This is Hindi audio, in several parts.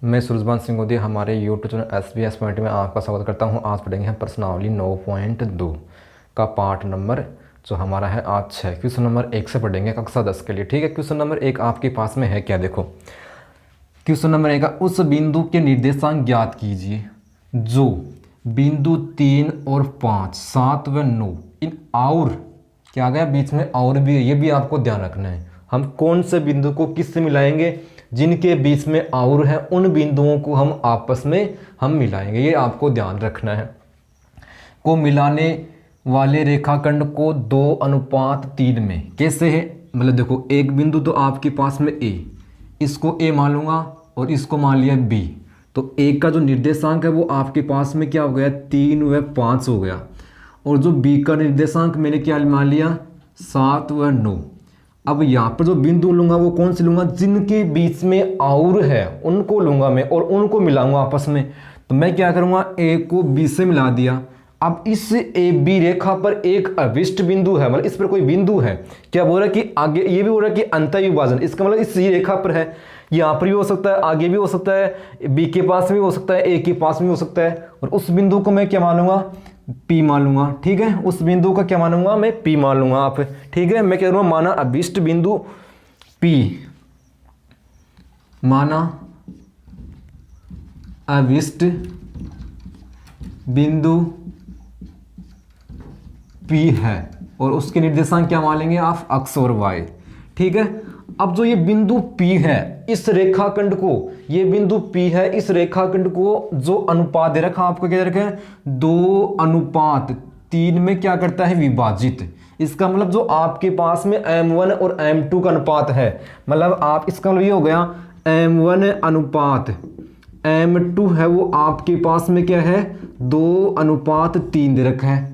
मैं सूरजभान सिंह हमारे यूट्यूब चैनल SBS पॉइंट में आपका स्वागत करता हूं। आज पढ़ेंगे हम प्रश्नावली 9.2 का पार्ट नंबर जो हमारा है आज 6। क्वेश्चन नंबर 1 से पढ़ेंगे कक्षा 10 के लिए। ठीक है, क्वेश्चन नंबर 1 आपके पास में है क्या, देखो क्वेश्चन नंबर 1 का उस बिंदु के निर्देशांक ज्ञात कीजिए जो बिंदु 3 और 5, 7 व 9 इन और क्या गया बीच में और भी है, ये भी आपको ध्यान रखना है। हम कौन से बिंदु को किससे मिलाएंगे, जिनके बीच में और है उन बिंदुओं को हम आपस में हम मिलाएंगे, ये आपको ध्यान रखना है। को मिलाने वाले रेखाखंड को 2:3 में कैसे है, मतलब देखो एक बिंदु तो आपके पास में A, इसको A मान लूँगा और इसको मान लिया B, तो A का जो निर्देशांक है वो आपके पास में क्या हो गया 3 व 5 हो गया, और जो B का निर्देशांक मैंने क्या मान लिया 7 व 9। अब यहाँ पर जो बिंदु लूंगा वो कौन से लूंगा, जिनके बीच में और है उनको लूंगा मैं और उनको मिलाऊंगा आपस में। तो मैं क्या करूंगा A को B से मिला दिया। अब इस AB रेखा पर एक अभिष्ट बिंदु है, मतलब इस पर कोई बिंदु है, क्या बोल रहा है कि आगे, ये भी बोल रहा है कि अंतःविभाजन, इसका मतलब इस रेखा पर है, यहाँ पर भी हो सकता है, आगे भी हो सकता है, B के पास भी हो सकता है, A के पास भी हो सकता है, और उस बिंदु को मैं क्या मानूंगा P मान लूंगा। ठीक है, उस बिंदु का क्या मानूंगा मैं P मान लूंगा आप। ठीक है, मैं कह रहा हूं माना अभिष्ट बिंदु P, माना अभिष्ट बिंदु P है और उसके निर्देशांक क्या मान लेंगे आप, अक्ष और y। ठीक है, अब जो ये बिंदु P है इस रेखाखंड को, ये बिंदु P है इस रेखाखंड को जो अनुपात दे रखा आपको क्या दे रखा है 2:3 में क्या करता है विभाजित। इसका मतलब जो आपके पास में M1 और M2 का अनुपात है, मतलब आप इसका मतलब ये हो गया M1 अनुपात M2 है वो आपके पास में क्या है 2:3 दे रखा है।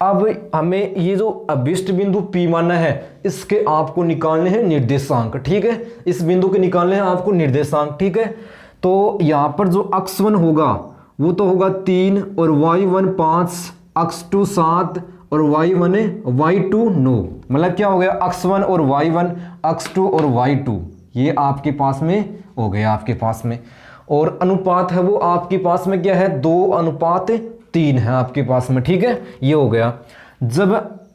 अब हमें ये जो अभिष्ट बिंदु P मानना है, इसके आपको निकालने हैं निर्देशांक। ठीक है, इस बिंदु के निकालने हैं आपको निर्देशांक। ठीक है, तो यहाँ पर जो x1 होगा वो तो होगा 3 और y1 5, x2 7 और y2 9, मतलब क्या हो गया x1 और y1, x2 और y2, ये आपके पास में हो गया आपके पास में। और अनुपात है वो आपके पास में क्या है 2:3 है आपके पास में। ठीक है, ये हो गया। जब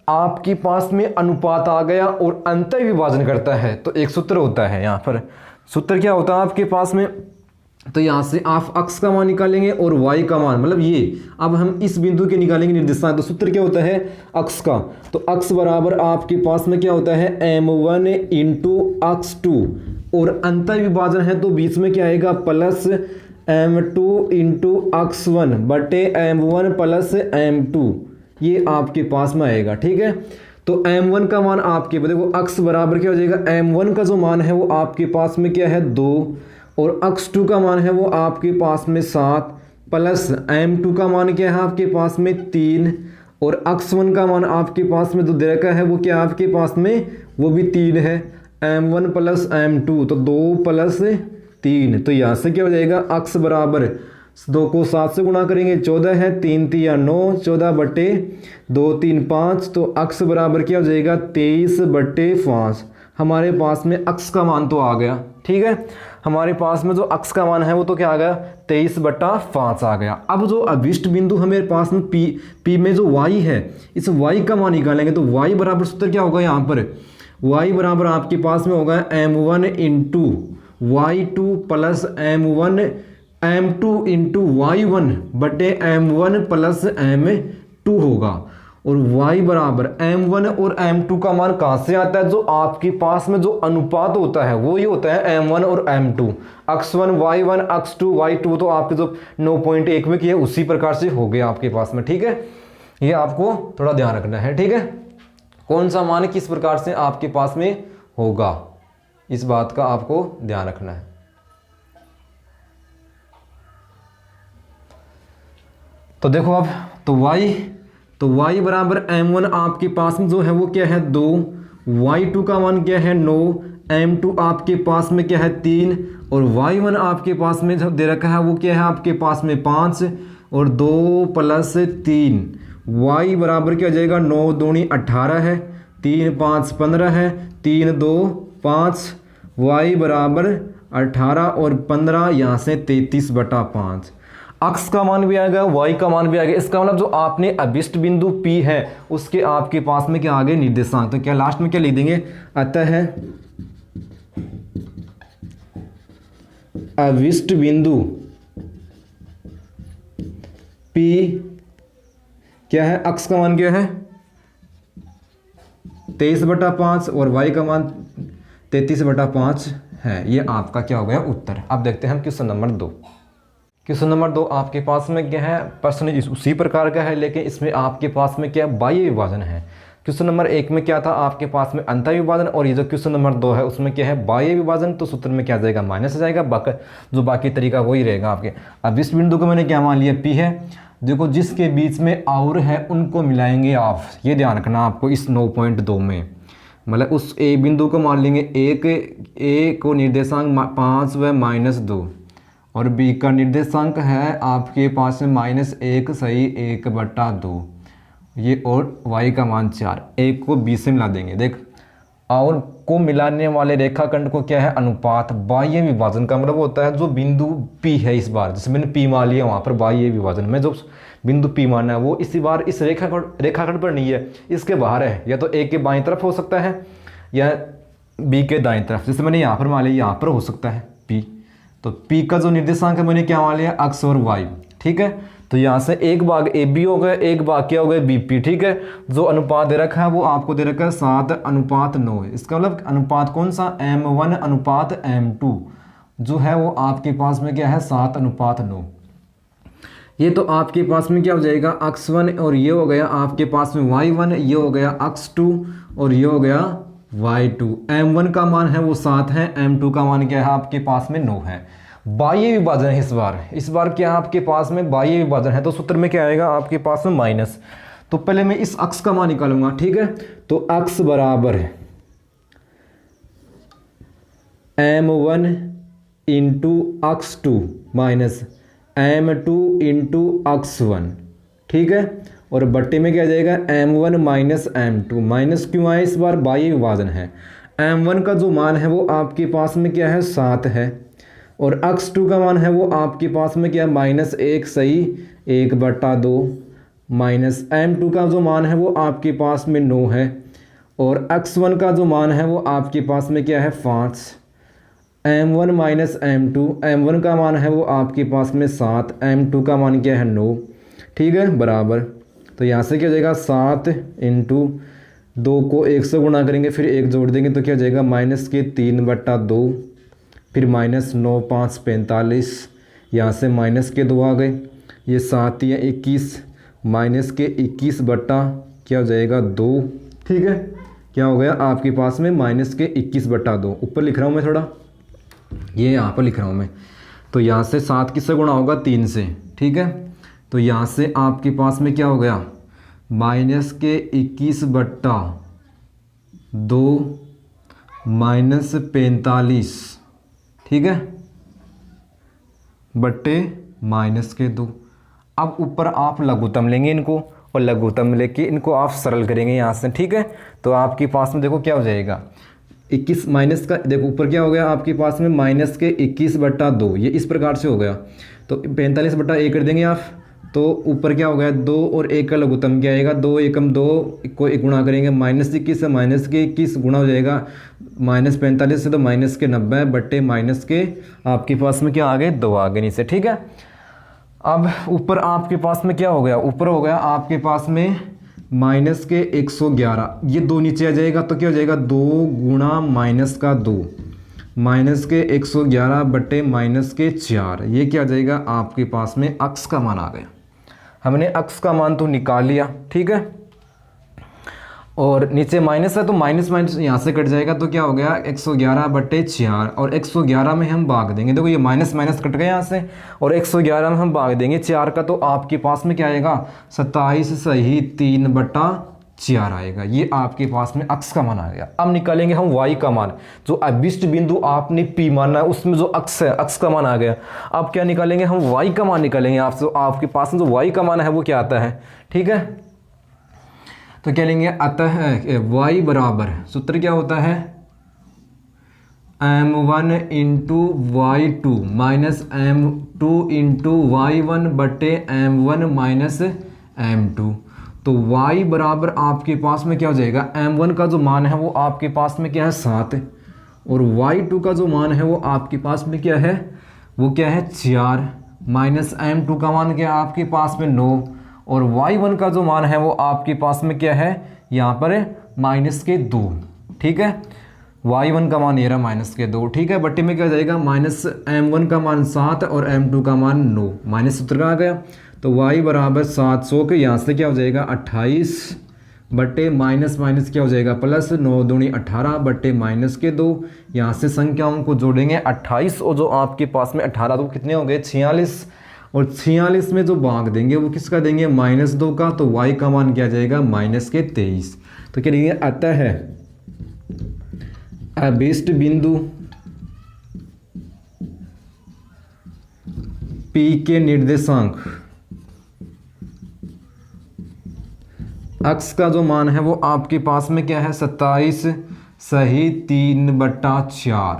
आपके पास में अनुपात आ गया और अंतर विभाजन करता है तो एक सूत्र होता है, यहाँ पर सूत्र क्या होता है आपके पास में, तो यहाँ से आप x का मान निकालेंगे और y का मान, मतलब ये अब हम इस बिंदु के निकालेंगे निर्देशांक, तो सूत्र क्या होता है x का, तो x बराबर आपके पास में क्या होता है m1 × x2, और अंतर विभाजन है तो बीच में क्या आएगा प्लस M2 × x1 बटे M1 प्लस M2, ये आपके पास में आएगा। ठीक है, तो M1 का मान आपके देखो x बराबर क्या हो जाएगा, M1 का जो मान है वो आपके पास में क्या है 2, और x2 का मान है वो आपके पास में 7, प्लस M2 का मान क्या है आपके पास में 3, और x1 का मान आपके पास में जो दे रखा है वो क्या आपके पास में वो भी 3 है, M1 प्लस M2, तो 2 प्लस 3, तो यहाँ से क्या हो जाएगा x बराबर 2 को 7 से गुणा करेंगे 14 है, 3 3 9, 14 बटे 2 3 5, तो x बराबर क्या हो जाएगा 23/5। हमारे पास में x का मान तो आ गया। ठीक है, हमारे पास में जो x का मान है वो तो क्या आ गया 23/5 आ गया। अब जो अभिष्ट बिंदु हमारे पास में P में जो y है, इस y का मान निकालेंगे तो y बराबर सूत्र क्या होगा, यहाँ पर y बराबर आपके पास में होगा M1 × y2 plus M2 × y1 बटे M1 प्लस M2 होगा, और y बराबर M1 और M2 का मान कहाँ से आता है, जो आपके पास में जो अनुपात होता है वो ही होता है M1 और M2, x1 y1 x2 y2, तो आपके जो 9.1 में किया उसी प्रकार से हो गया आपके पास में। ठीक है, ये आपको थोड़ा ध्यान रखना है। ठीक है, कौन सा मान किस प्रकार से आपके पास में होगा, इस बात का आपको ध्यान रखना है। तो देखो अब तो y बराबर M1 आपके पास में जो है वो क्या है 2, y2 का मान क्या है 9, M2 आपके पास में क्या है 3, और y1 आपके पास में जो दे रखा है वो क्या है आपके पास में 5, और 2 प्लस 3, y बराबर क्या हो जाएगा 9 दूनी 18 है, 3 5 15 है, 3 2 5, y बराबर 18 और 15 यहाँ से 33/5। अक्स का मान भी आएगा, वाई का मान भी आएगा। इसका मतलब जो आपने अभिष्ट बिंदु P है उसके आपके पास में क्या आ गए निर्देशांक। तो क्या लास्ट में क्या लिख देंगे, अतः अभिष्ट बिंदु P क्या है, अक्स का मान क्या है 23/5 और वाई का मान 33/5 है। ये आपका क्या हो गया उत्तर। अब देखते हैं हम क्वेश्चन नंबर 2। क्वेश्चन नंबर 2 आपके पास में क्या है, प्रश्न उसी प्रकार का है लेकिन इसमें आपके पास में क्या बाह्य विभाजन है। क्वेश्चन नंबर 1 में क्या था आपके पास में अंतर विभाजन, और ये जो क्वेश्चन नंबर 2 है उसमें क्या है बाह्य विभाजन। तो सूत्र में क्या आ जाएगा माइनस आ जाएगा, बाकी तरीका वही रहेगा आपके। अब इस बिंदु को मैंने क्या मान लिया P है। देखो जिसके बीच में और है उनको मिलाएंगे आप, ये ध्यान रखना आपको इस 9.2 में। मतलब उस ए बिंदु को मान लेंगे ए को निर्देशांक 5 व -2 और बी का निर्देशांक है आपके पास में -1 सही 1/2 ये, और वाई का मान 4। एक को बी से मिला देंगे। देख और को मिलाने वाले रेखाखंड को क्या है अनुपात। बाह्य विभाजन का मतलब होता है जो बिंदु P है, इस बार जैसे मैंने P मान लिया वहाँ पर बाह्य विभाजन में जो बिंदु P माना है वो इसी बार इस रेखाखंड पर नहीं है, इसके बाहर है। या तो A के बाईं तरफ हो सकता है या B के दाईं तरफ, जैसे मैंने यहाँ पर मान लिया यहाँ पर हो सकता है P। तो P का जो निर्देशांक है मैंने क्या मान लिया अक्स और वाई, ठीक है। तो यहाँ से एक भाग AB हो गया, एक भाग क्या हो गया BP, ठीक है। जो अनुपात दे रखा है वो आपको दे रखा है 7:9। इसका मतलब अनुपात कौन सा M1:M2 जो है वो आपके पास में क्या है 7:9। ये तो आपके पास में क्या हो जाएगा अक्स 1 और ये हो गया आपके पास में y1, ये हो गया अक्स 2 और ये हो गया y2। M1 का मान है वो 7 है, M2 का मान क्या है आपके पास में 9 है। बाह्य विभाजन है इस बार क्या आपके पास में बाह्य विभाजन है। तो सूत्र में क्या आएगा आपके पास में माइनस। तो पहले मैं इस अक्स का मान निकालूंगा, ठीक है। तो अक्स बराबर है M1 इंटू अक्स 2 माइनस M2 इंटू अक्स 1, ठीक है। और बट्टे में क्या आ जाएगा M1 माइनस M2। माइनस क्यों आया, इस बार बाह्य विभाजन है। M1 का जो मान है वो आपके पास में क्या है 7 है और अक्स 2 का मान है वो आपके पास में क्या है -1 सही 1/2 माइनस M2 का जो मान है वो आपके पास में 9 है और अक्स 1 का जो मान है वो आपके पास में क्या है 5। M1 माइनस M2, M1 का मान है वो आपके पास में 7, M2 का मान क्या है 9, ठीक है बराबर। तो यहाँ से क्या हो जाएगा 7 इंटू 2 को 1 से गुणा करेंगे फिर 1 जोड़ देंगे तो क्या हो जाएगा -3/2 फिर -9 5 45, यहाँ से -2 आ गए, ये 7 या 21 -21 बट्टा क्या हो जाएगा 2, ठीक है। क्या हो गया आपके पास में -21/2। ऊपर लिख रहा हूँ मैं थोड़ा, ये यहाँ पर लिख रहा हूँ मैं। तो यहाँ से 7 किससे गुणा होगा 3 से, ठीक है। तो यहाँ से आपके पास में क्या हो गया -21/2 -45, ठीक है बट्टे -2। अब ऊपर आप लघुत्तम लेंगे इनको और लघुत्तम लेके इनको आप सरल करेंगे यहाँ से, ठीक है। तो आपके पास में देखो क्या हो जाएगा 21 माइनस का, देखो ऊपर क्या हो गया आपके पास में -21/2, ये इस प्रकार से हो गया। तो 45/1 कर देंगे आप, तो ऊपर क्या हो गया 2 और 1 का लघुत्तम क्या आएगा 2 एकम 2 को 1 गुणा करेंगे -21 से -21 गुणा हो जाएगा -45 से तो -90 बट्टे -के आपके पास में क्या आ गए 2 आ गए नीचे, ठीक है। अब ऊपर आपके पास में क्या हो गया, ऊपर हो गया आपके पास में -111, ये 2 नीचे आ जाएगा तो क्या हो जाएगा 2 गुणा -2 -111 बट्टे -4, ये क्या आ जाएगा आपके पास में अक्स का मान आ गया। हमने अक्स का मान तो निकाल लिया, ठीक है। और नीचे माइनस है तो माइनस यहाँ से कट जाएगा तो क्या हो गया 111/4 और 111 में हम भाग देंगे। देखो ये माइनस कट गया यहाँ से और 111 में हम भाग देंगे 4 का, तो आपके पास में क्या आएगा 27 सही 3/4 आएगा। ये आपके पास में अक्स का मान आ गया। अब निकालेंगे हम वाई का मान, जो अभिष्ट बिंदु आपने पी माना है उसमें जो अक्स है अक्स का मान आ गया। अब क्या निकालेंगे हम वाई का मान निकालेंगे। आपके पास में जो वाई का मान है वो क्या आता है, ठीक है। तो क्या लेंगे अतः y बराबर सूत्र क्या होता है m1 into y2 minus m2 into y1 बटे m1 माइनस m2। तो y बराबर आपके पास में क्या हो जाएगा, m1 का जो मान है वो आपके पास में क्या है 7, और y2 का जो मान है वो आपके पास में क्या है, वो क्या है 4, माइनस m2 का मान क्या है आपके पास में 9, और y1 का जो मान है वो आपके पास में क्या है यहाँ पर माइनस के 2। ठीक है, y1 का मान ये रहा माइनस के 2। ठीक है, बट्टे में क्या हो जाएगा, माइनस m1 का मान 7 और m2 का मान 9, माइनस सूत्र का आ गया। तो y बराबर 700 के यहाँ से क्या हो जाएगा 28 बट्टे माइनस माइनस क्या हो जाएगा प्लस, 9 दूनी 18 बट्टे माइनस के 2। यहाँ से संख्याओं को जोड़ेंगे 28 और जो आपके पास में 18 तो कितने हो गए 46, और 46 में जो भाग देंगे वो किसका देंगे -2 का। तो y का मान क्या जाएगा माइनस के 23। तो क्या लिखेंगे, अतः है अभिष्ट बिंदु P के निर्देशांक x का जो मान है वो आपके पास में क्या है 27 सही 3/4,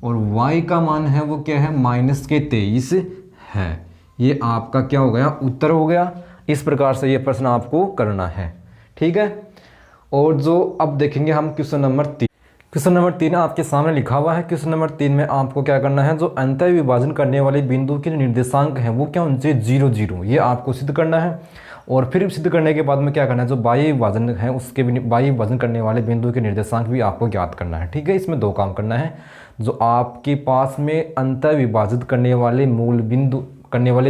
और y का मान है वो क्या है माइनस के 23 है। ये आपका क्या हो गया, उत्तर हो गया। इस प्रकार से ये प्रश्न आपको करना है। ठीक है, और जो अब देखेंगे हम क्वेश्चन नंबर 3। क्वेश्चन नंबर 3 आपके सामने लिखा हुआ है। क्वेश्चन नंबर 3 में आपको क्या करना है, जो अंत विभाजन करने वाले बिंदु के निर्देशांक हैं वो क्या उनसे 0 0 ये आपको सिद्ध करना है। और फिर सिद्ध करने के बाद में क्या करना है, जो बाह्य विभाजन है उसके बाह्य विभाजन करने वाले बिंदु के निर्देशांक भी आपको ज्ञात करना है। ठीक है, इसमें 2 काम करना है। जो आपके पास में अंत विभाजित करने वाले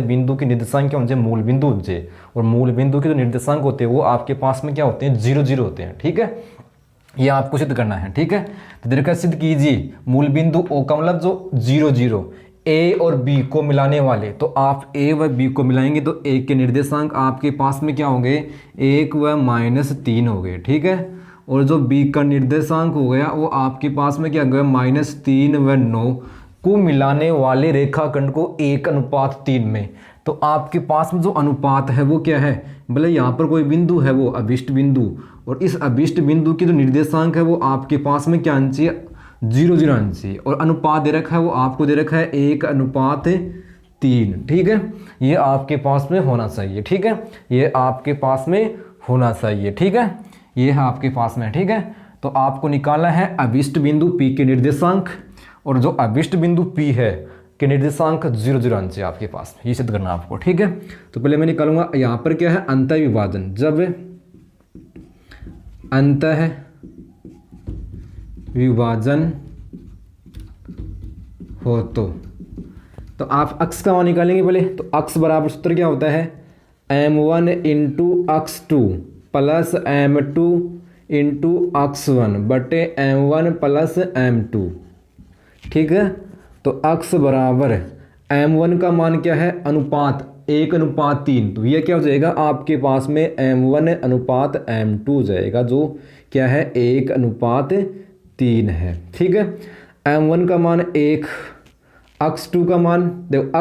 बिंदु के निर्देशांक क्या उनसे मूल बिंदु होते, और मूल बिंदु के जो निर्देशांक होते हैं वो आपके पास में क्या होते हैं 0 0 होते हैं। ठीक है, ये आपको सिद्ध करना है। ठीक है, तो देखकर सिद्ध कीजिए मूल बिंदु O का मतलब जो 0 0 A और B को मिलाने वाले, तो आप A व B को मिलाएंगे तो A के निर्देशांक आपके पास में क्या होंगे 1 व -3 हो गए। ठीक है, और जो B का निर्देशांक हो गया वो आपके पास में क्या हो गया -3 व 9 को मिलाने वाले रेखाखंड को 1:3 में। तो आपके पास में जो अनुपात है वो क्या है, भले यहाँ पर कोई बिंदु है वो अभिष्ट बिंदु, और इस अभिष्ट बिंदु की जो निर्देशांक है वो आपके पास में क्या आना चाहिए 0 0 आना चाहिए, और अनुपात दे रखा है वो आपको दे रखा है 1:3। ठीक है, ये आपके पास में होना चाहिए। ठीक है, ये आपके पास में होना चाहिए। ठीक है, ये है आपके पास में। ठीक है, तो आपको निकालना है अभिष्ट बिंदु P के निर्देशांक, और जो अभिष्ट बिंदु P है के निर्देशांक 0 0 आना चाहिए आपके पास में, ये सिद्ध करना आपको। ठीक है, तो पहले मैं निकालूंगा यहाँ पर क्या है अंत विभाजन, जब अंत विभाजन हो तो आप अक्ष का मान निकालेंगे पहले। तो अक्ष बराबर सूत्र क्या होता है m1 into x2 plus m2 into x1 बटे m1 प्लस m2। ठीक है, तो अक्ष बराबर m1 का मान क्या है अनुपात 1:3, तो यह क्या हो जाएगा आपके पास में m1 अनुपात m2 हो जाएगा, जो क्या है 1:3 है। ठीक है, m1 का मान 1, x2 का मान देखो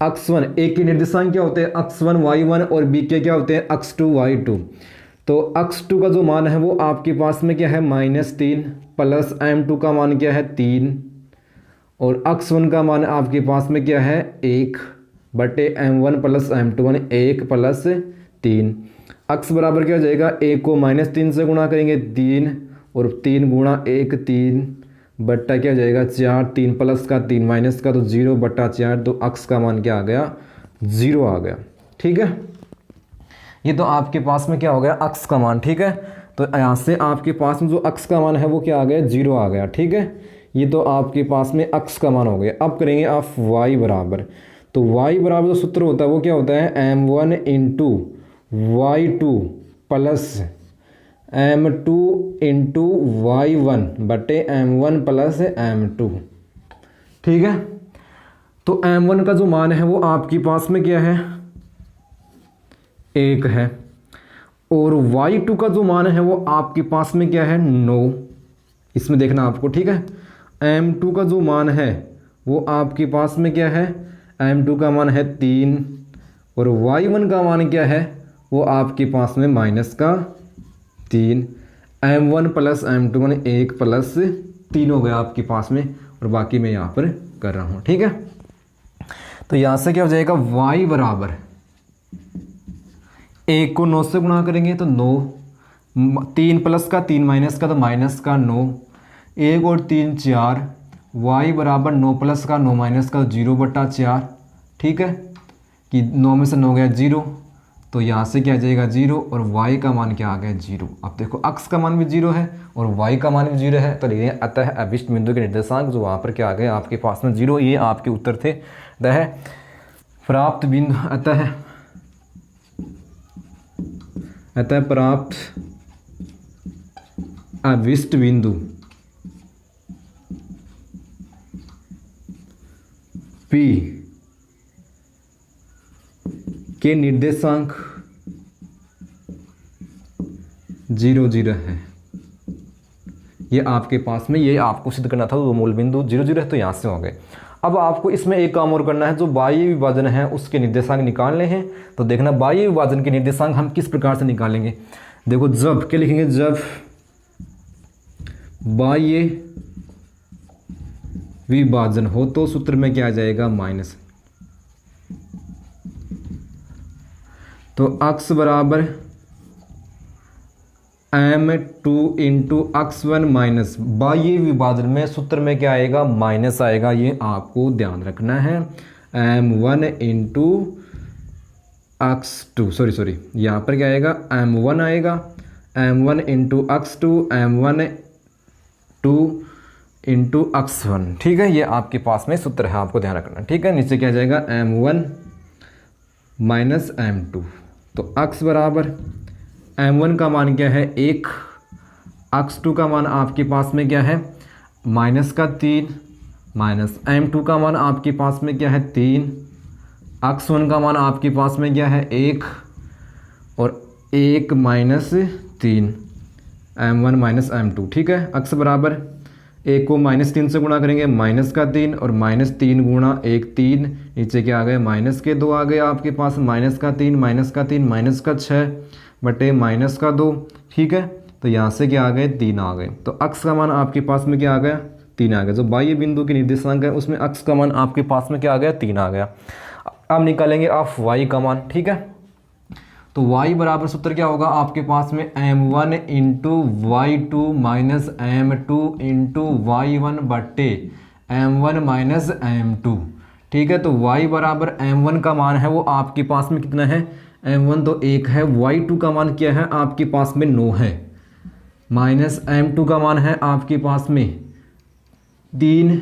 x1 एक के निर्देशांक क्या होते हैं x1 y1 और b के क्या होते हैं x2 y2। तो x2 का जो मान है वो आपके पास में क्या है -3 प्लस m2 का मान क्या है 3, और x1 का मान आपके पास में क्या है 1 बटे m1 प्लस m2 मान 1 प्लस 3। x बराबर क्या हो जाएगा 1 को -3 से गुणा करेंगे 3, और 3 गुणा 1 3 बट्टा क्या हो जाएगा 4, 3 प्लस का 3 माइनस का तो 0/4, तो x का मान क्या आ गया 0 आ गया। ठीक है, ये तो आपके पास में क्या हो गया x का मान। ठीक है, तो यहाँ से आपके पास में जो x का मान है वो क्या आ गया 0 आ गया। ठीक है, ये तो आपके पास में x का मान हो गया। अब करेंगे आप y बराबर, तो y बराबर जो सूत्र होता है वो क्या होता है m1 into y2 plus m2 into y1 बटे m1 प्लस m2। ठीक है, तो m1 का जो मान है वो आपके पास में क्या है 1 है, और y2 का जो मान है वो आपके पास में क्या है 9, इसमें देखना आपको। ठीक है, m2 का जो मान है वो आपके पास में क्या है m2 का मान है 3, और y1 का मान क्या है वो आपके पास में -3। m1 प्लस m2 मान 1 प्लस 3 हो गया आपके पास में, और बाकी मैं यहाँ पर कर रहा हूँ। ठीक है, तो यहाँ से क्या हो जाएगा, y बराबर 1 को 9 से गुणा करेंगे तो 9, 3 प्लस का 3 माइनस का तो माइनस का 9, 1 और 3 4, y बराबर 9 प्लस का 9 माइनस का 0/4। ठीक है, कि 9 में से 9 गया 0, तो यहाँ से क्या आ जाएगा 0, और y का मान क्या आ गया 0। अब देखो x का मान भी 0 है और y का मान भी 0 है, तो लिखिए अतः अभिष्ट बिंदु के निर्देशांक जो वहाँ पर क्या आ गए आपके पास में 0। ये आपके उत्तर थे। अतः प्राप्त बिंदु अतः प्राप्त अभिष्ट बिंदु P के निर्देशांक 0 0 है। ये आपके पास में, ये आपको सिद्ध करना था, वो मूल बिंदु 0 0 है, तो यहाँ से हो गए। अब आपको इसमें एक काम और करना है, जो बाह्य विभाजन है उसके निर्देशांक निकालने हैं। तो देखना बाह्य विभाजन के निर्देशांक हम किस प्रकार से निकालेंगे। देखो जब क्या लिखेंगे, जब बाह्य विभाजन हो तो सूत्र में क्या आ जाएगा माइनस, तो x बराबर m2 इंटू x1 माइनस, बाह्य विभाजन में सूत्र में क्या आएगा माइनस आएगा, ये आपको ध्यान रखना है। m1 इंटू x2 सॉरी यहाँ पर क्या आएगा m1 आएगा, m1 into x2, m1 2 into x1। ठीक है, ये आपके पास में सूत्र है, आपको ध्यान रखना। ठीक है, नीचे क्या जाएगा m1 माइनस m2, तो x बराबर m1 का मान क्या है 1, x2 का मान आपके पास में क्या है माइनस का 3, माइनस m2 का मान आपके पास में क्या है 3, x1 का मान आपके पास में क्या है 1, और 1 माइनस 3, m1 माइनस m2। ठीक है, x बराबर 1 को -3 से गुणा करेंगे माइनस का 3, और -3 गुणा 1 3, नीचे क्या आ गए माइनस के 2 आ गए आपके पास, माइनस का 3 माइनस का 3 माइनस का 6 बटे माइनस का 2। ठीक है, तो यहाँ से क्या आ गए 3 आ गए, तो x का मान आपके पास में क्या आ गया 3 आ गया। जो बाह्य बिंदु के निर्देशांक है उसमें x का मान आपके पास में क्या आ गया 3 आ गया। अब निकालेंगे आप y का मान। ठीक है, तो y बराबर सूत्र क्या होगा आपके पास में m1 into y2 minus m2 into y1 बटे m1 माइनस m2। ठीक है, तो y बराबर m1 का मान है वो आपके पास में कितना है, m1 तो 1 है, y2 का मान क्या है आपके पास में 9 है, माइनस m2 का मान है आपके पास में 3,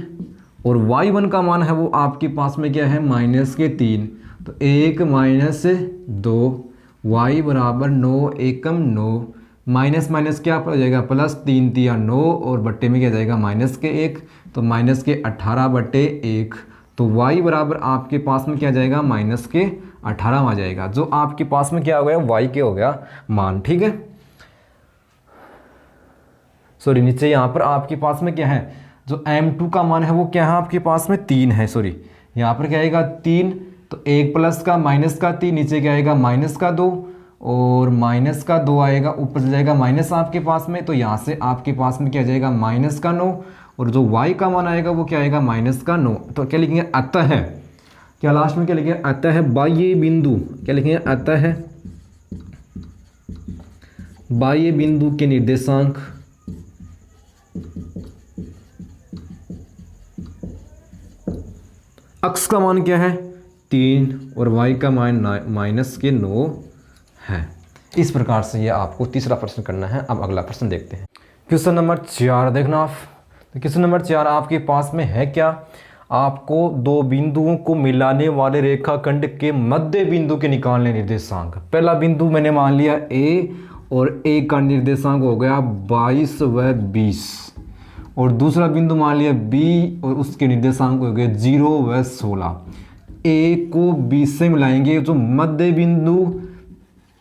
और y1 का मान है वो आपके पास में क्या है माइनस के 3, तो 1 माइनस 2, y बराबर 9 एकम 9, माइनस माइनस क्या हो जाएगा प्लस 3 3 9, और बट्टे में क्या जाएगा माइनस के 1, तो माइनस के 18 बटे 1, तो y बराबर आपके पास में क्या जाएगा माइनस के 18 आ जाएगा, जो आपके पास में क्या हो गया y के हो गया मान। ठीक है, सॉरी नीचे यहाँ पर आपके पास में क्या है, जो m2 का मान है वो क्या है आपके पास में 3 है, सॉरी यहाँ पर क्या आएगा 3, तो 1 प्लस का माइनस का 3, नीचे क्या आएगा माइनस का 2, और माइनस का 2 आएगा, ऊपर से जाएगा माइनस आपके पास में, तो यहाँ से आपके पास में क्या जाएगा माइनस का 9, और जो y का मान आएगा वो क्या आएगा माइनस का 9। तो क्या लिखेंगे अतः है, क्या लास्ट में क्या लिखेंगे अतः है बाह्य बिंदु, क्या लिखेंगे अतः है बाह्य बिंदु के निर्देशांक x का मान क्या है 3 और y का मान माइनस के 9 है। इस प्रकार से ये आपको तीसरा प्रश्न करना है। अब अगला प्रश्न देखते हैं, क्वेश्चन नंबर 4 देखना आप। तो क्वेश्चन नंबर 4 आपके पास में है क्या, आपको दो बिंदुओं को मिलाने वाले रेखाखंड के मध्य बिंदु के निकालने निर्देशांक। पहला बिंदु मैंने मान लिया a, और a का निर्देशांक हो गया 22 व 20, और दूसरा बिंदु मान लिया b और उसके निर्देशांक हो गए 0 व 16। a को b से मिलाएंगे, जो मध्य बिंदु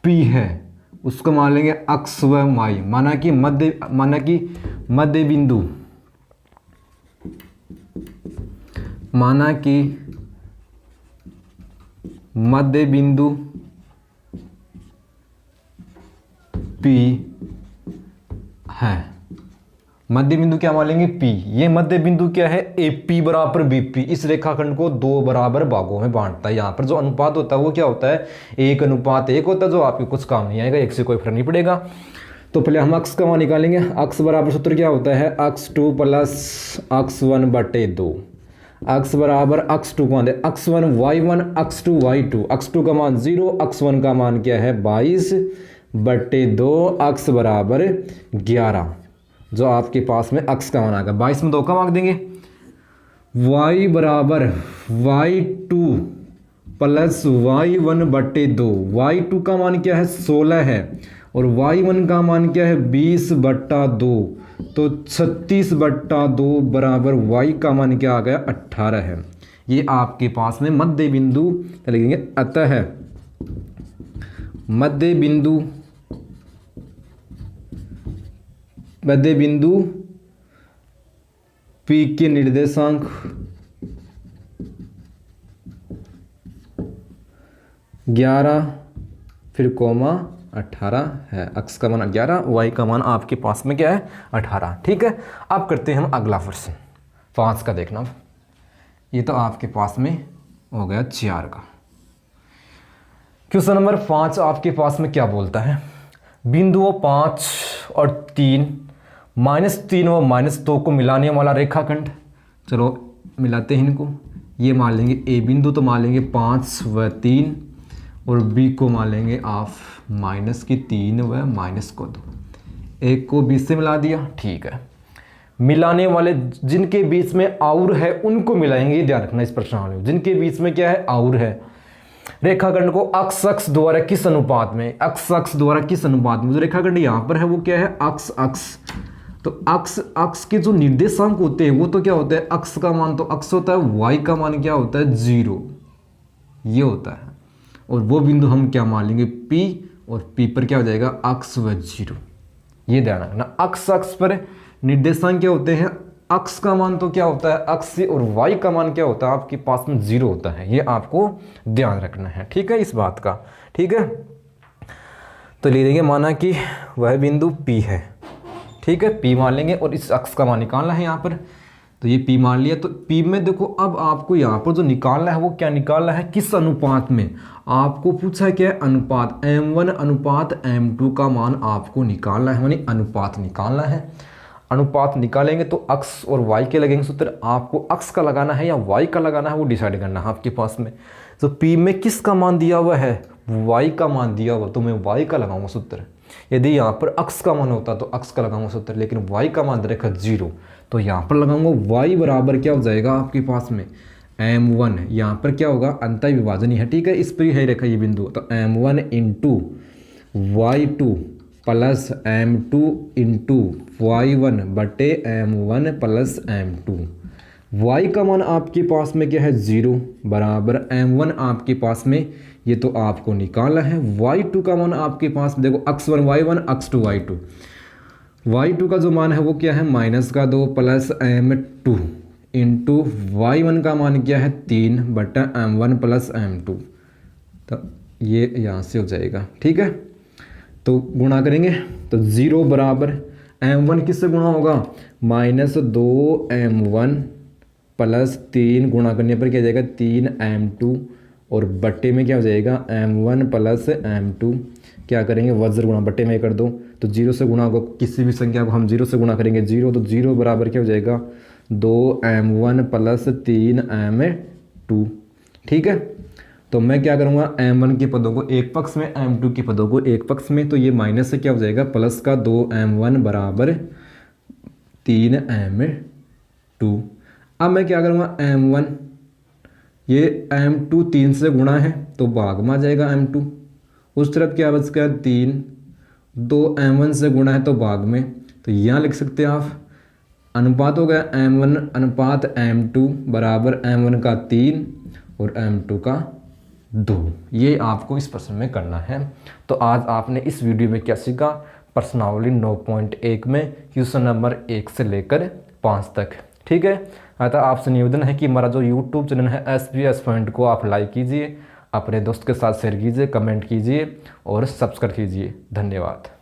p है उसको मान लेंगे x व y, माना कि मध्य बिंदु p है, मध्य बिंदु क्या मान लेंगे P। ये मध्य बिंदु क्या है AP बराबर BP। इस रेखाखंड को दो बराबर भागों में बांटता है। यहाँ पर जो अनुपात होता है वो क्या होता है 1:1 होता है, जो आपके कुछ काम नहीं आएगा, एक से कोई फर्क नहीं पड़ेगा। तो पहले हम अक्स का मान निकालेंगे। अक्स बराबर सूत्र क्या होता है x2 प्लस x1/2। अक्स बराबर x2 को मान दे x1 y1 x2 y2। x2 का मान 0, x1 का मान क्या है 22/2, x बराबर 11। जो आपके पास में x का मान आ गया 22 में 2 का मार्क देंगे। y बराबर y2 प्लस y1/2। y2 का मान क्या है 16 है और y1 का मान क्या है 20/2, तो 36/2 बराबर y का मान क्या आ गया 18 है। ये आपके पास में मध्य बिंदु लिखेंगे। अतः मध्य बिंदु P के निर्देशांक 11 फिर कोमा 18 है। x का मान 11, y का मान आपके पास में क्या है 18। ठीक है, अब करते हैं हम अगला प्रश्न 5 का। देखना ये तो आपके पास में हो गया 4 का। क्वेश्चन नंबर 5 आपके पास में क्या बोलता है, बिंदुओं 5 और 3 -3 और -2 को मिलाने वाला रेखाखंड। चलो मिलाते हैं इनको। ये मान लेंगे ए बिंदु, तो मान लेंगे 5 व 3 और बी को मान लेंगे आप -3 व -2। एक को 20 से मिला दिया। ठीक है, मिलाने वाले जिनके बीच में और है उनको मिलाएंगे। ध्यान रखना इस प्रश्नावली में जिनके बीच में क्या है और है। रेखाखंड को अक्ष द्वारा किस अनुपात में, अक्ष द्वारा किस अनुपात में, जो रेखाखंड यहाँ पर है वो क्या है अक्ष। तो अक्ष के जो निर्देशांक होते हैं वो तो क्या होता है, अक्ष का मान तो अक्ष होता है, y का मान क्या होता है 0, ये होता है। और वो बिंदु हम क्या मान लेंगे P, और P पर क्या हो जाएगा अक्ष व 0। ये ध्यान रखना। अक्ष पर निर्देशांक क्या होते हैं, अक्ष का मान तो क्या होता है अक्ष, और y का मान क्या होता है आपके पास में 0 होता है। ये आपको ध्यान रखना है। ठीक है, इस बात का। ठीक है, तो ले देंगे माना कि वह बिंदु P है। ठीक है, P मान लेंगे और इस अक्ष का मान निकालना है यहाँ पर। तो ये P मान लिया। तो P में देखो अब आपको यहाँ पर जो निकालना है वो क्या निकालना है, किस अनुपात में। आपको पूछा क्या है अनुपात, m1 अनुपात m2 का मान आपको निकालना है, यानी अनुपात निकालना है। अनुपात निकालेंगे तो अक्ष और y के लगेंगे सूत्र। आपको अक्ष का लगाना है या y का लगाना है वो डिसाइड करना है आपके पास में। तो P में किसका मान दिया हुआ है, y का मान दिया हुआ, तो मैं y का लगाऊंगा सूत्र। यदि यहाँ पर अक्ष का मान होता तो अक्ष का लगाऊंगा सूत्र, लेकिन y का मान रखा 0, तो यहाँ पर लगाऊंगा y बराबर क्या हो जाएगा आपके पास में m1। यहाँ पर क्या होगा अंतः विभाजन ही है। ठीक है, इस पर ही है रखा ये बिंदु। तो m1 into y2 plus m2 into y1 बटे m1 प्लस m2। y का मान आपके पास में क्या है 0 बराबर m1 आपके पास में, ये तो आपको निकालना है। y2 का मान आपके पास देखो x1 y1 x2 y2। y2 का जो मान है वो क्या है -2 प्लस m2 इंटू y1 का मान क्या है 3 बटा m1 प्लस m2। तो ये यहाँ से हो जाएगा। ठीक है, तो गुणा करेंगे तो 0 बराबर m1 किससे गुणा होगा -2 m1 प्लस 3 गुणा करने पर क्या हो जाएगा 3 m2 और बट्टे में क्या हो जाएगा m1 प्लस m2। क्या करेंगे वज्र गुणा बट्टे में कर दो, तो 0 से गुणा होगा, किसी भी संख्या को हम 0 से गुणा करेंगे 0, तो 0 बराबर क्या हो जाएगा 2m1 प्लस 3m2। ठीक है, तो मैं क्या करूँगा m1 के पदों को एक पक्ष में, m2 के पदों को एक पक्ष में, तो ये माइनस से क्या हो जाएगा प्लस का 2m1 बराबर 3m2। अब मैं क्या करूँगा m1, ये m2 3 से गुणा है तो भाग में आ जाएगा m2। उस तरफ क्या बच गया 3, 2m1 से गुणा है तो भाग में, तो यहाँ लिख सकते हैं आप अनुपात हो गया m1 अनुपात m2 बराबर m1 का 3 और m2 का 2। ये आपको इस प्रश्न में करना है। तो आज आपने इस वीडियो में क्या सीखा, प्रश्नावली 9.1 में क्वेश्चन नंबर 1 से लेकर 5 तक। ठीक है, अतः आपसे निवेदन है कि हमारा जो यूट्यूब चैनल है SPS पॉइंट को आप लाइक कीजिए, अपने दोस्त के साथ शेयर कीजिए, कमेंट कीजिए और सब्सक्राइब कीजिए। धन्यवाद।